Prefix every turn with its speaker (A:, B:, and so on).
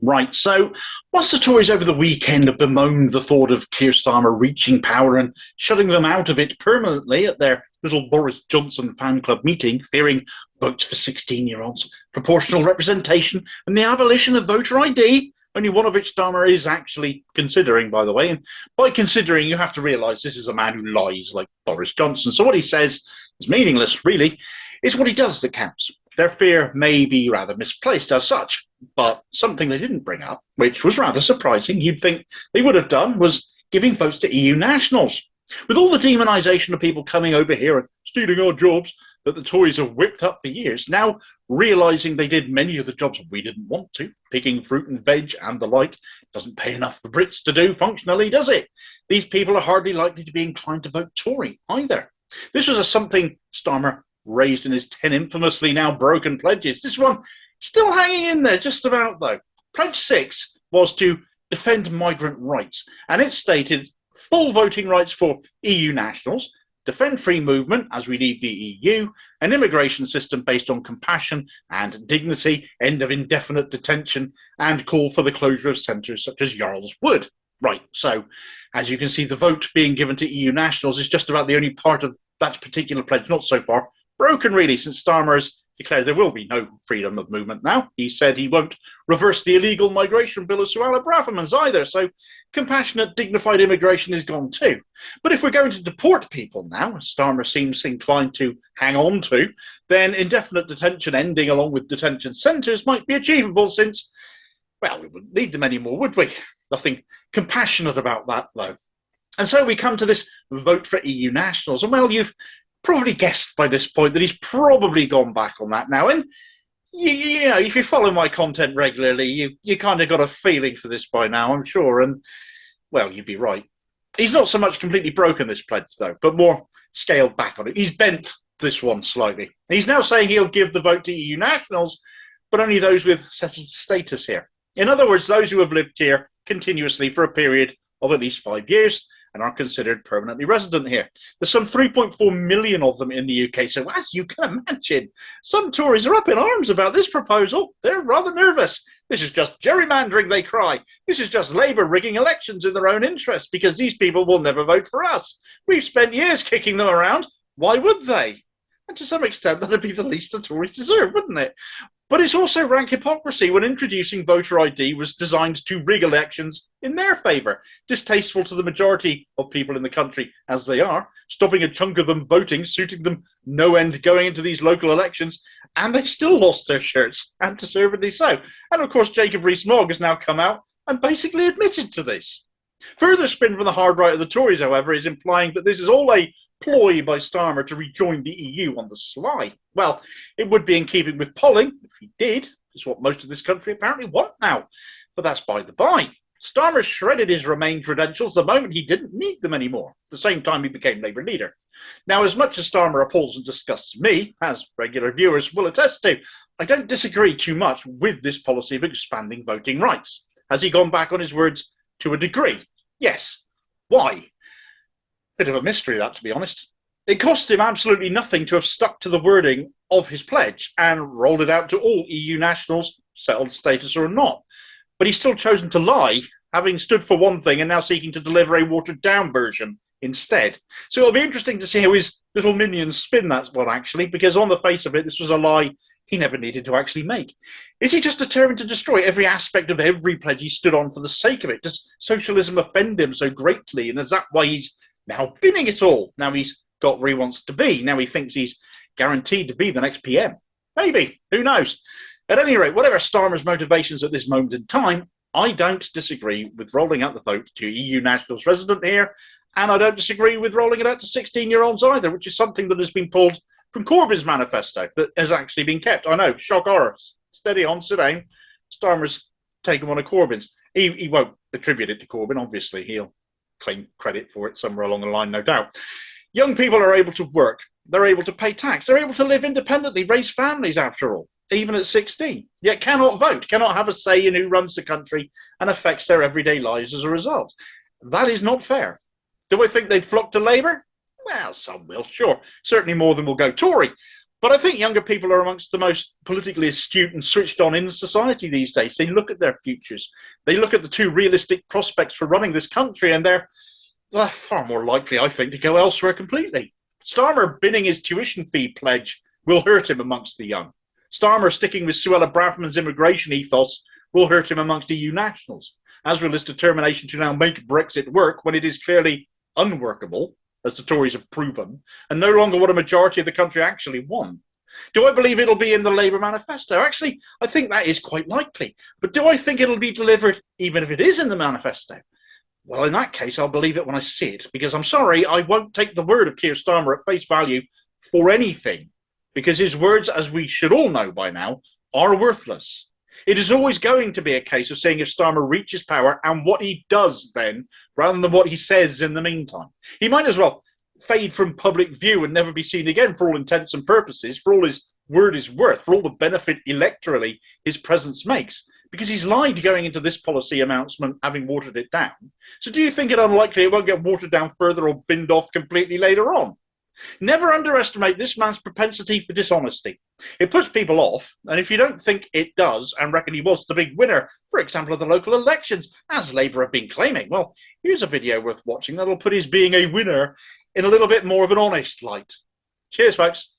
A: Right, so whilst the Tories over the weekend have bemoaned the thought of Keir Starmer reaching power and shutting them out of it permanently at their little Boris Johnson fan club meeting, fearing votes for 16-year-olds, proportional representation, and the abolition of voter ID, only one of which Starmer is actually considering, by the way. And by considering, you have to realise this is a man who lies like Boris Johnson. So what he says is meaningless, really. It's what he does that counts. Their fear may be rather misplaced as such, but something they didn't bring up, which was rather surprising, you'd think they would have done, was giving votes to EU nationals. With all the demonisation of people coming over here and stealing our jobs that the Tories have whipped up for years, now realising they did many of the jobs we didn't want to, picking fruit and veg and the like, doesn't pay enough for Brits to do functionally, does it? These people are hardly likely to be inclined to vote Tory either. This was something Starmer raised in his 10 infamously now broken pledges. This one still hanging in there just about, though. Pledge 6 was to defend migrant rights, and it stated full voting rights for EU nationals, defend free movement as we leave the EU, an immigration system based on compassion and dignity, end of indefinite detention, and call for the closure of centres such as Yarl's would. Right, so as you can see, the vote being given to EU nationals is just about the only part of that particular pledge, not so far broken really, since Starmer has declared there will be no freedom of movement now. He said he won't reverse the illegal migration bill of Suella Braverman's either, so compassionate, dignified immigration is gone too. But if we're going to deport people now, as Starmer seems inclined to hang on to, then indefinite detention ending along with detention centres might be achievable since, well, we wouldn't need them anymore, would we? Nothing compassionate about that, though. And so we come to this vote for EU nationals, and well, you've probably guessed by this point that he's probably gone back on that now. And, you know, if you follow my content regularly, you kind of got a feeling for this by now, I'm sure. And, well, you'd be right. He's not so much completely broken this pledge, though, but more scaled back on it. He's bent this one slightly. He's now saying he'll give the vote to EU nationals, but only those with settled status here. In other words, those who have lived here continuously for a period of at least 5 years, and are considered permanently resident here. There's some 3.4 million of them in the UK, so as you can imagine, some Tories are up in arms about this proposal. They're rather nervous. This is just gerrymandering, they cry. This is just Labour rigging elections in their own interest, because these people will never vote for us. We've spent years kicking them around. Why would they? And to some extent, that'd be the least the Tories deserve, wouldn't it? But it's also rank hypocrisy when introducing voter ID was designed to rig elections in their favour, distasteful to the majority of people in the country as they are, stopping a chunk of them voting, suiting them no end going into these local elections, and they still lost their shirts, and deservedly so. And of course, Jacob Rees-Mogg has now come out and basically admitted to this. Further spin from the hard right of the Tories, however, is implying that this is all a ploy by Starmer to rejoin the EU on the sly. Well, it would be in keeping with polling, if he did. It's what most of this country apparently want now. But that's by the by. Starmer shredded his Remain credentials the moment he didn't need them anymore, at the same time he became Labour leader. Now, as much as Starmer appalls and disgusts me, as regular viewers will attest to, I don't disagree too much with this policy of expanding voting rights. Has he gone back on his words to a degree? Yes. Why? Bit of a mystery, that, to be honest. It cost him absolutely nothing to have stuck to the wording of his pledge and rolled it out to all EU nationals, settled status or not. But he's still chosen to lie, having stood for one thing and now seeking to deliver a watered-down version instead. So it'll be interesting to see how his little minions spin that one, actually, because on the face of it, this was a lie he never needed to actually make. Is he just determined to destroy every aspect of every pledge he stood on for the sake of it? Does socialism offend him so greatly? And is that why he's now binning it all? Now he's got where he wants to be. Now he thinks he's guaranteed to be the next PM. Maybe. Who knows? At any rate, whatever Starmer's motivations at this moment in time, I don't disagree with rolling out the vote to EU nationals resident here, and I don't disagree with rolling it out to 16-year-olds either, which is something that has been pulled from Corbyn's manifesto that has actually been kept. I know, shock horror. Steady on, sit down. Starmer's taken one of Corbyn's. He won't attribute it to Corbyn, obviously. He'll claim credit for it somewhere along the line, no doubt. Young people are able to work. They're able to pay tax. They're able to live independently, raise families, after all, even at 16, yet cannot vote, cannot have a say in who runs the country and affects their everyday lives as a result. That is not fair. Do I think they'd flock to Labour? Well, some will, sure. Certainly more than will go Tory. But I think younger people are amongst the most politically astute and switched on in society these days. They look at their futures. They look at the two realistic prospects for running this country, and they're far more likely, I think, to go elsewhere completely. Starmer binning his tuition fee pledge will hurt him amongst the young. Starmer sticking with Suella Braverman's immigration ethos will hurt him amongst EU nationals, as will his determination to now make Brexit work when it is clearly unworkable, as the Tories have proven, and no longer what a majority of the country actually want. Do I believe it'll be in the Labour manifesto? Actually, I think that is quite likely. But do I think it'll be delivered even if it is in the manifesto? Well, in that case, I'll believe it when I see it, because I'm sorry, I won't take the word of Keir Starmer at face value for anything, because his words, as we should all know by now, are worthless. It is always going to be a case of saying if Starmer reaches power and what he does then, rather than what he says in the meantime. He might as well fade from public view and never be seen again for all intents and purposes, for all his word is worth, for all the benefit electorally his presence makes, because he's lied going into this policy announcement, having watered it down. So do you think it unlikely it won't get watered down further or binned off completely later on? Never underestimate this man's propensity for dishonesty. It puts people off, and if you don't think it does and reckon he was the big winner, for example, of the local elections, as Labour have been claiming, well, here's a video worth watching that'll put his being a winner in a little bit more of an honest light. Cheers, folks.